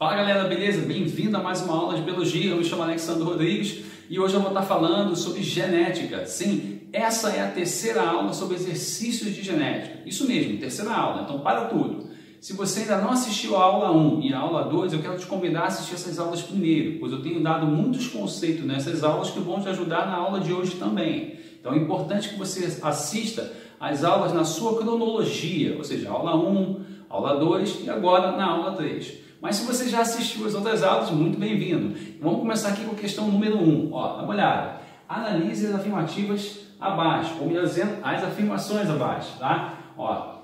Fala galera, beleza? Bem-vindo a mais uma aula de biologia. Eu me chamo Alexandre Rodrigues e hoje eu vou estar falando sobre genética. Sim, essa é a terceira aula sobre exercícios de genética. Isso mesmo, terceira aula, então para tudo. Se você ainda não assistiu a aula 1 e a aula 2, eu quero te convidar a assistir essas aulas primeiro, pois eu tenho dado muitos conceitos nessas aulas que vão te ajudar na aula de hoje também. Então é importante que você assista as aulas na sua cronologia, ou seja, aula 1, aula 2 e agora na aula 3. Mas se você já assistiu as outras aulas, muito bem-vindo. Vamos começar aqui com a questão número 1. Ó, dá uma olhada. Analise as afirmativas abaixo, ou melhor dizendo, as afirmações abaixo, tá? Ó,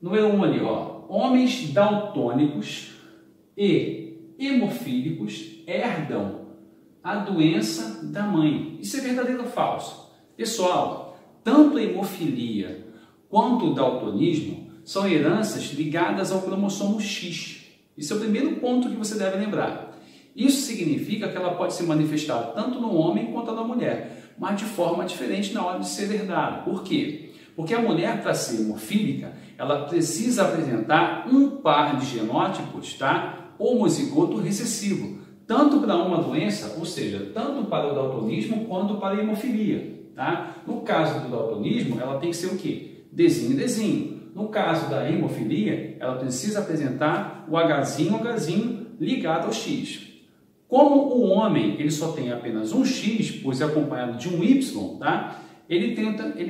número 1 ali, ó. Homens daltônicos e hemofílicos herdam a doença da mãe. Isso é verdadeiro ou falso? Pessoal, tanto a hemofilia quanto o daltonismo são heranças ligadas ao cromossomo X. Esse é o primeiro ponto que você deve lembrar. Isso significa que ela pode se manifestar tanto no homem quanto na mulher, mas de forma diferente na hora de ser herdada. Por quê? Porque a mulher, para ser hemofílica, ela precisa apresentar um par de genótipos, tá? Homozigoto recessivo, tanto para uma doença, ou seja, tanto para o daltonismo quanto para a hemofilia, tá? No caso do daltonismo, ela tem que ser o quê? Dzinho, Dzinho. No caso da hemofilia, ela precisa apresentar o Hzinho ligado ao X. Como o homem ele só tem apenas um X, pois é acompanhado de um Y, tá? Ele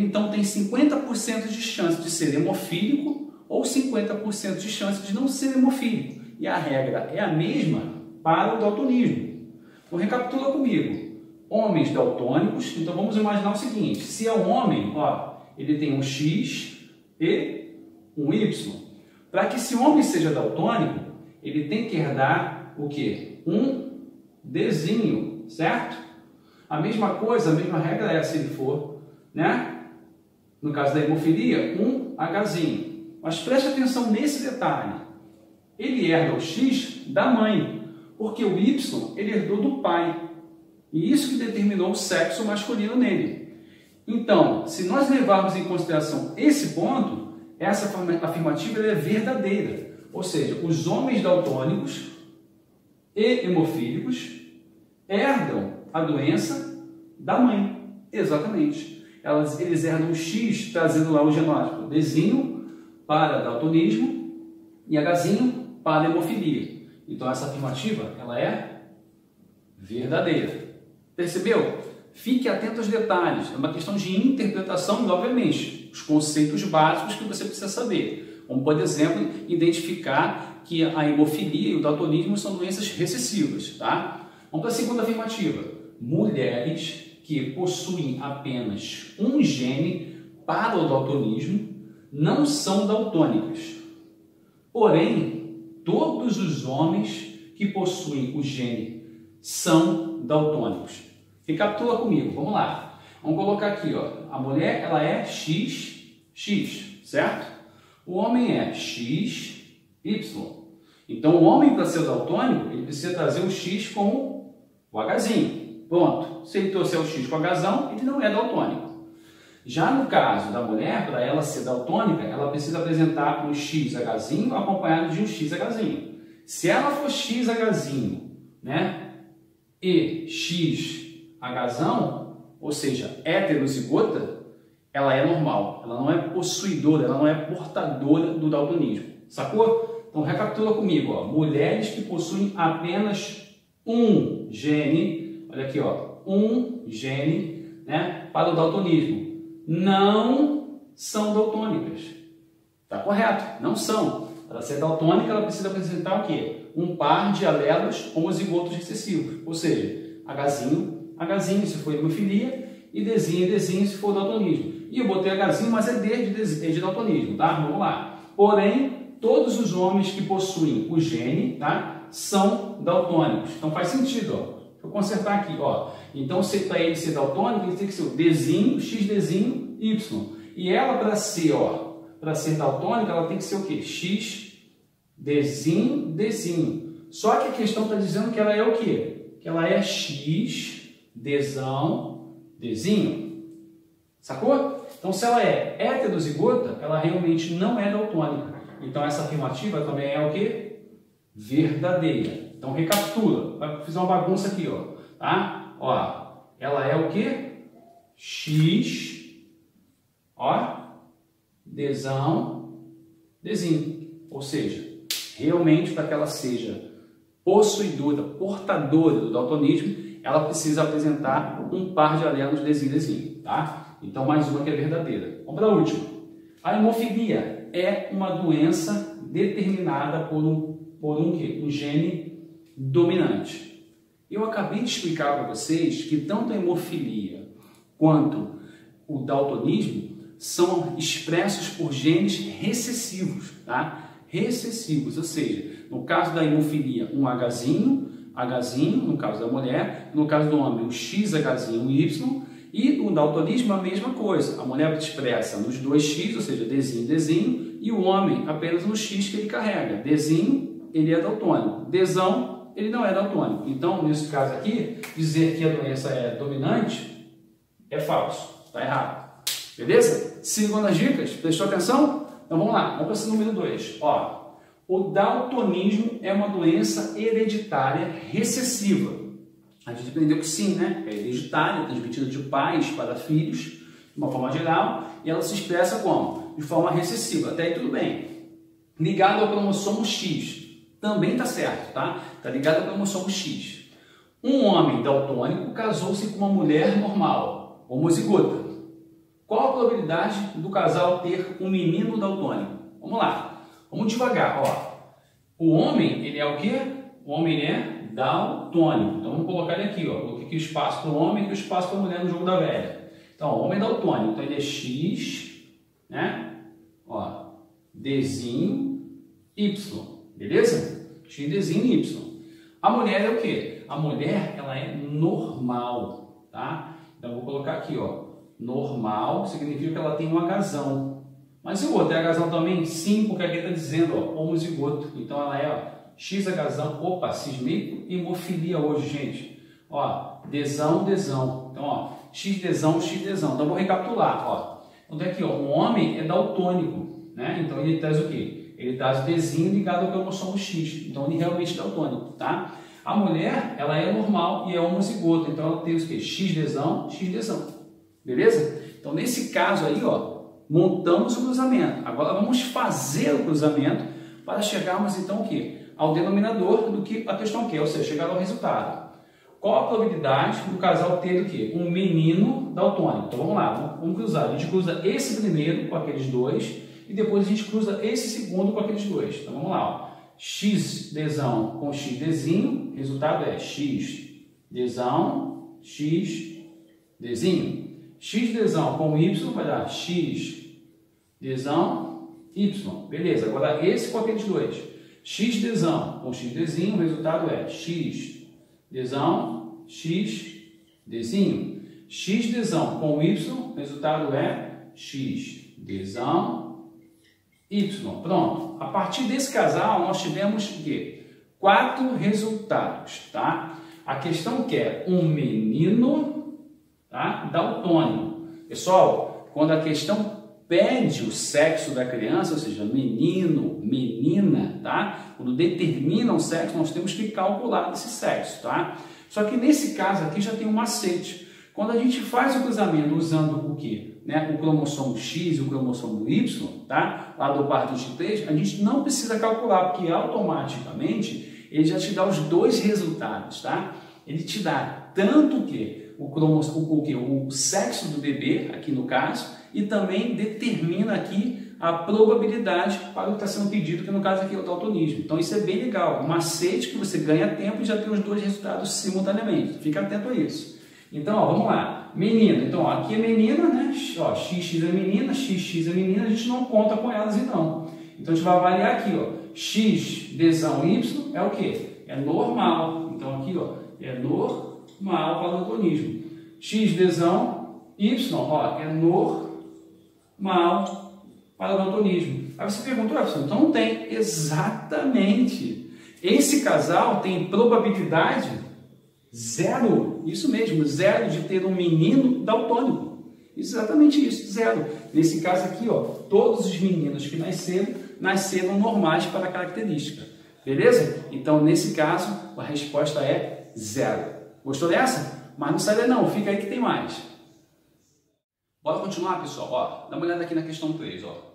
então tem 50% de chance de ser hemofílico ou 50% de chance de não ser hemofílico. E a regra é a mesma para o daltonismo. Então recapitula comigo. Homens daltônicos, então vamos imaginar o seguinte, se é um homem, ó, ele tem um X e um Y. Para que esse homem seja daltônico, ele tem que herdar o quê? Um Dzinho, certo? A mesma coisa, a mesma regra é se ele for, né? No caso da hemofilia, um Hzinho. Mas preste atenção nesse detalhe. Ele herda o X da mãe, porque o Y ele herdou do pai. E isso que determinou o sexo masculino nele. Então, se nós levarmos em consideração esse ponto, essa afirmativa é verdadeira. Ou seja, os homens daltônicos e hemofílicos herdam a doença da mãe. Exatamente. Eles herdam o X, trazendo lá o genótipo Dzinho para daltonismo e Hzinho para hemofilia. Então, essa afirmativa ela é verdadeira. Percebeu? Fique atento aos detalhes. É uma questão de interpretação e, obviamente, os conceitos básicos que você precisa saber. Como, por exemplo, identificar que a hemofilia e o daltonismo são doenças recessivas, tá? Vamos para a segunda afirmativa. Mulheres que possuem apenas um gene para o daltonismo não são daltônicas. Porém, todos os homens que possuem o gene são daltônicos. Recapitula comigo, vamos lá. Vamos colocar aqui, ó. A mulher ela é XX, certo? O homem é XY. Então, o homem, para ser daltônico, ele precisa trazer o X com o Hzinho. Pronto. Se ele trouxer o X com o Hzão, ele não é daltônico. Já no caso da mulher, para ela ser daltônica, ela precisa apresentar um XHzinho acompanhado de um XHzinho. Se ela for XHzinho, né, e XHzão, ou seja, heterozigota, ela é normal. Ela não é possuidora, ela não é portadora do daltonismo. Sacou? Então, recapitula comigo, ó. Mulheres que possuem apenas um gene, olha aqui, ó, um gene, né, para o daltonismo, não são daltônicas. Tá correto? Não são. Para ser daltônica, ela precisa apresentar o quê? Um par de alelos homozigotos recessivos, ou seja, Hzinho se for hemofilia e Dzinho se for daltonismo. E eu botei Hzinho, mas é de daltonismo, tá? Vamos lá. Porém, todos os homens que possuem o gene, tá, são daltônicos. Então faz sentido, ó. Deixa eu consertar aqui, ó. Então, para ele ser daltônico, ele tem que ser o Dzinho, XDzinho, Y. E ela, para ser daltônica, ela tem que ser o quê? XDzinho. Só que a questão está dizendo que ela é o quê? Que ela é XDzinho. Sacou? Então, se ela é heterozigota, ela realmente não é daltônica. Então, essa afirmativa também é o quê? Verdadeira. Então recapitula, vai fazer uma bagunça aqui, ó, tá? Ó, ela é o que? X, ó, Dzão, Dzinho. Ou seja, realmente para que ela seja possuidora, portadora do daltonismo, ela precisa apresentar um par de alelos Dzinho, Dzinho, tá? Então mais uma que é verdadeira. Vamos para a última. A hemofilia é uma doença determinada por um gene dominante. Eu acabei de explicar para vocês que tanto a hemofilia quanto o daltonismo são expressos por genes recessivos, tá? Recessivos, ou seja, no caso da hemofilia, um Hzinho, no caso da mulher, no caso do homem, um XHzinho, um Y, e no daltonismo a mesma coisa. A mulher expressa nos dois X, ou seja, Dzinho, Dzinho, e o homem apenas no X que ele carrega. Dzinho, ele é daltônico. Dzão, ele não é daltônico. Então, nesse caso aqui, dizer que a doença é dominante é falso, está errado. Beleza? Sigam as dicas, prestou atenção? Então vamos lá, vamos para esse número 2. Ó, o daltonismo é uma doença hereditária recessiva. A gente aprendeu que sim, né? É hereditária, transmitida de pais para filhos, de uma forma geral, e ela se expressa como? De forma recessiva. Até aí tudo bem. Ligado ao cromossomo X. Também está certo, tá? Está ligado ao cromossomo X. Um homem daltônico casou-se com uma mulher normal, homozigota. Qual a probabilidade do casal ter um menino daltônico? Vamos lá. Vamos devagar, ó. O homem, ele é o quê? O homem é daltônico. Então vamos colocar ele aqui, ó. Coloquei aqui o espaço para o homem e o espaço para a mulher no jogo da velha. Então, o homem é daltônico. Então ele é X, né? Ó, Dzinho, Y. Beleza? X, Dzinho e Y. A mulher é o quê? A mulher, ela é normal, tá? Então eu vou colocar aqui, ó. Normal significa que ela tem um Hzão. Mas e o outro? É Hzão também? Sim, porque aqui está dizendo, ó, homozigoto. Então ela é, ó, XHzão. Opa, cismei hemofilia hoje, gente. Ó, Dzão, Dzão. Então, ó, XDzão, XDzão. Então, vou recapitular, ó. Então, aqui, ó, um homem é daltônico, né? Então, ele traz o quê? Ele traz Dzinho ligado ao cromossomo X. Então, ele realmente é daltônico, tá? A mulher, ela é normal e é homozigoto. Então, ela tem o quê? XDzão, XDzão. Beleza? Então, nesse caso aí, ó, montamos o cruzamento. Agora, vamos fazer o cruzamento para chegarmos, então, o quê? Ao denominador do que a questão quer, ou seja, chegar ao resultado. Qual a probabilidade do casal ter o quê? Um menino daltônico. Então vamos lá, vamos cruzar. A gente cruza esse primeiro com aqueles dois e depois a gente cruza esse segundo com aqueles dois. Então vamos lá, ó. XDzão com XDzinho, resultado é XDzão, XDzinho. XDzão com Y vai dar XDzão, Y. Beleza, agora esse com aqueles dois. XDzão com XDzinho, o resultado é XDzão, XDzinho. XDzão com Y, o resultado é XDzão, Y. Pronto. A partir desse casal, nós tivemos o quê? 4 resultados, tá? A questão quer um menino, tá? Daltônico. Pessoal, quando a questão pede o sexo da criança, ou seja, menino, menina, tá? Quando determina o sexo, nós temos que calcular esse sexo, tá? Só que nesse caso aqui já tem um macete. Quando a gente faz o cruzamento usando o quê? Né? O cromossomo X e o cromossomo Y, tá? Lá do par 23, a gente não precisa calcular, porque automaticamente ele já te dá os dois resultados, tá? Ele te dá tanto que o sexo do bebê, aqui no caso, e também determina aqui a probabilidade para o que está sendo pedido, que no caso aqui é o daltonismo. Então isso é bem legal, um macete que você ganha tempo e já tem os dois resultados simultaneamente. Fica atento a isso. Então, ó, vamos lá. Menina. Então, ó, aqui é menina, né? Ó, XX é menina, XX é menina, a gente não conta com elas então. Então a gente vai avaliar aqui, ó. XDzão Y é o quê? É normal. Então aqui, ó, é normal para o daltonismo. XDzão Y, ó, é normal para o daltonismo. Aí você perguntou, então não tem. Exatamente. Esse casal tem probabilidade zero. Isso mesmo, zero de ter um menino daltônico. Exatamente isso, zero. Nesse caso aqui, ó, todos os meninos que nasceram normais para a característica. Beleza? Então, nesse caso, a resposta é 0. Gostou dessa? Mas não sai daí não, fica aí que tem mais. Bora continuar, pessoal? Ó, dá uma olhada aqui na questão 3. Ó.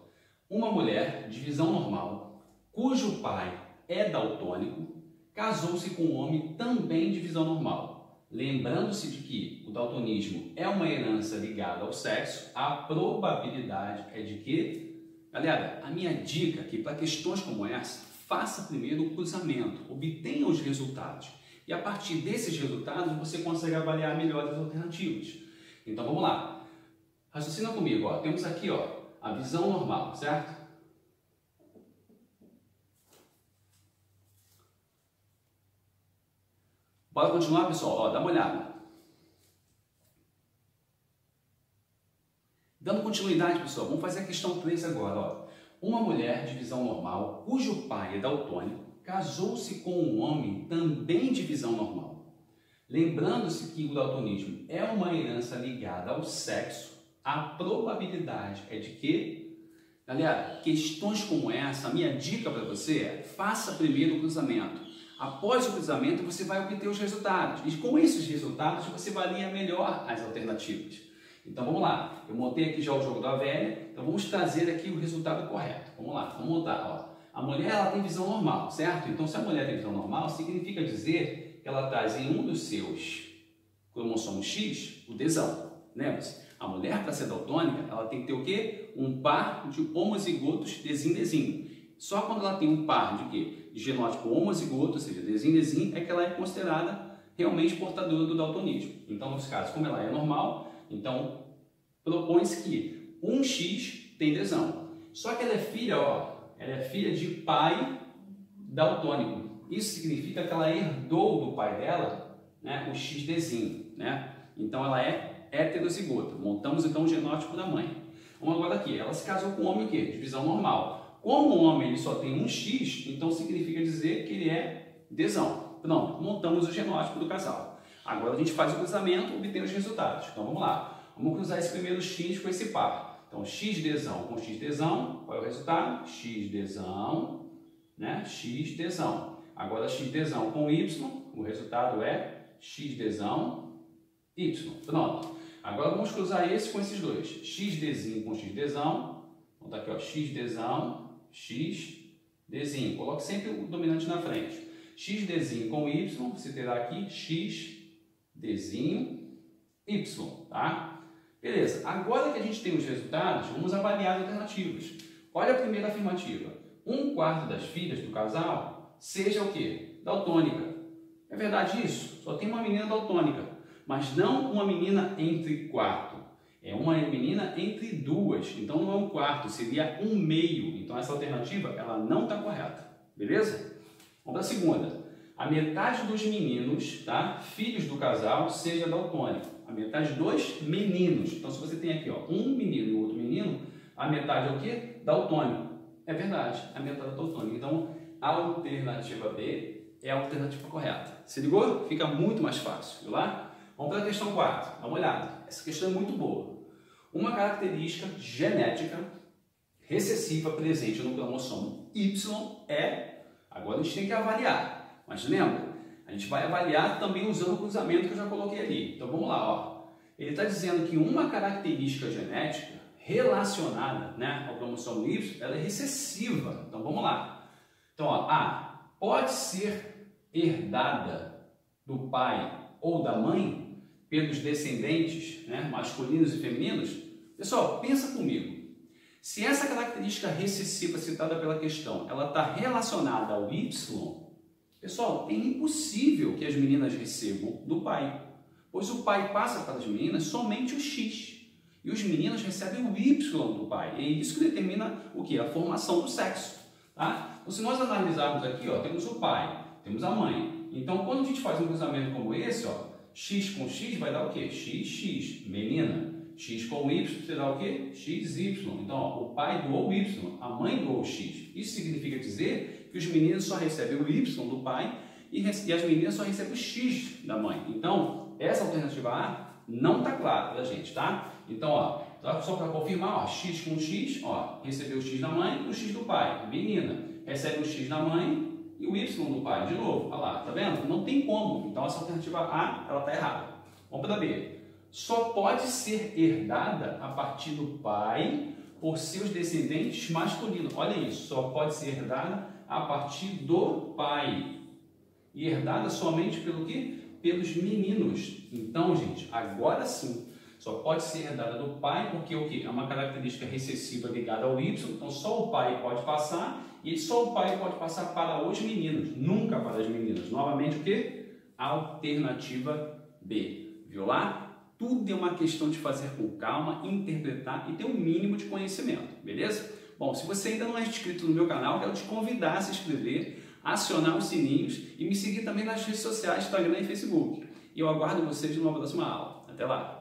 Uma mulher de visão normal, cujo pai é daltônico, casou-se com um homem também de visão normal. Lembrando-se de que o daltonismo é uma herança ligada ao sexo, a probabilidade é de que... Galera, a minha dica aqui para questões como essa, faça primeiro o cruzamento, obtenha os resultados. E a partir desses resultados, você consegue avaliar melhor as alternativas. Então, vamos lá. Raciocina comigo. Ó. Temos aqui a visão normal, certo? Bora continuar, pessoal? Ó, dá uma olhada. Dando continuidade, pessoal, vamos fazer a questão 3 agora. Ó. Uma mulher de visão normal, cujo pai é daltônico, casou-se com um homem também de visão normal. Lembrando-se que o daltonismo é uma herança ligada ao sexo, a probabilidade é de que... Galera, questões como essa, a minha dica para você é: faça primeiro o cruzamento. Após o cruzamento, você vai obter os resultados. E com esses resultados, você avalia melhor as alternativas. Então, vamos lá. Eu montei aqui já o jogo da velha. Então, vamos trazer aqui o resultado correto. Vamos lá, vamos montar. Ó. A mulher ela tem visão normal, certo? Então, se a mulher tem visão normal, significa dizer que ela traz em um dos seus cromossomos X o desão. Lembra-se? A mulher, para ser daltônica, ela tem que ter o quê? Um par de homozigotos desim-desim. Só quando ela tem um par de quê? De genótipo homozigoto, ou seja, desim-desim, é que ela é considerada realmente portadora do daltonismo. Então, nesse caso, como ela é normal, então propõe-se que um X tem desão. Só que ela é filha, ela é filha de pai daltônico. Isso significa que ela herdou do pai dela, né, o X desim, né? Então ela é heterozigota. Montamos então o genótipo da mãe. Vamos agora aqui. Ela se casou com um homem o quê? De visão normal. Como o homem ele só tem um X, então significa dizer que ele é desão. Pronto, montamos o genótipo do casal. Agora a gente faz o cruzamento, obtém os resultados. Então vamos lá. Vamos cruzar esse primeiro X com esse par. Então X desão com X desão, qual é o resultado? X desão, né? X desão. Agora X desão com Y, o resultado é X desão, Y. Pronto. Agora vamos cruzar esse com esses dois. X desinho com X desão. Então tá aqui, ó, X desão, X desinho. Coloque sempre o dominante na frente. X desinho com Y, você terá aqui X desinho, Y, tá? Beleza. Agora que a gente tem os resultados, vamos avaliar as alternativas. Olha a primeira afirmativa. 1/4 das filhas do casal seja o quê? Daltônica. É verdade isso? Só tem uma menina daltônica, mas não uma menina entre 4. É uma menina entre 2. Então não é 1/4, seria 1/2. Então essa alternativa ela não está correta. Beleza? Vamos para a segunda. A metade dos meninos, tá? Filhos do casal, seja daltônico. A metade dos meninos. Então se você tem aqui, ó, um menino e outro menino, a metade é o quê? Daltônico. É verdade, a metade é daltônica. Então a alternativa B é a alternativa correta. Se ligou? Fica muito mais fácil, viu lá? Vamos para a questão 4. Dá uma olhada. Essa questão é muito boa. Uma característica genética recessiva presente no cromossomo Y é... Agora a gente tem que avaliar. Mas lembra, a gente vai avaliar também usando o cruzamento que eu já coloquei ali. Então vamos lá, ó. Ele está dizendo que uma característica genética relacionada, né, ao cromossomo Y, ela é recessiva. Então vamos lá. Então, ó, A pode ser herdada do pai ou da mãe pelos descendentes, né, masculinos e femininos. Pessoal, pensa comigo. Se essa característica recessiva citada pela questão, ela está relacionada ao Y, pessoal, é impossível que as meninas recebam do pai, pois o pai passa para as meninas somente o X e os meninos recebem o Y do pai. É isso que determina o que? A formação do sexo. Tá? Então, se nós analisarmos aqui, ó, temos o pai, temos a mãe. Então, quando a gente faz um cruzamento como esse, ó, X com X vai dar o quê? XX, menina. X com Y será o quê? XY. Então, ó, o pai doou o Y, a mãe doou o X. Isso significa dizer que os meninos só recebem o Y do pai e as meninas só recebem o X da mãe. Então, essa alternativa A não está clara pra gente, tá? Então, ó, só para confirmar, ó, X com X, ó, recebeu o X da mãe e o X do pai. Menina recebe o X da mãe e e o Y do pai, de novo, olha lá, tá vendo? Não tem como, então essa alternativa A, ela está errada. Vamos para a B. Só pode ser herdada a partir do pai por seus descendentes masculinos. Olha isso, só pode ser herdada a partir do pai. E herdada somente pelo quê? Pelos meninos. Então, gente, agora sim, só pode ser herdada do pai, porque o quê? É uma característica recessiva ligada ao Y, então só o pai pode passar, e só o pai pode passar para os meninos, nunca para as meninas. Novamente, o quê? Alternativa B. Viu lá? Tudo é uma questão de fazer com calma, interpretar e ter um mínimo de conhecimento, beleza? Bom, se você ainda não é inscrito no meu canal, quero te convidar a se inscrever, acionar os sininhos e me seguir também nas redes sociais, Instagram e Facebook. E eu aguardo vocês numa próxima aula. Até lá!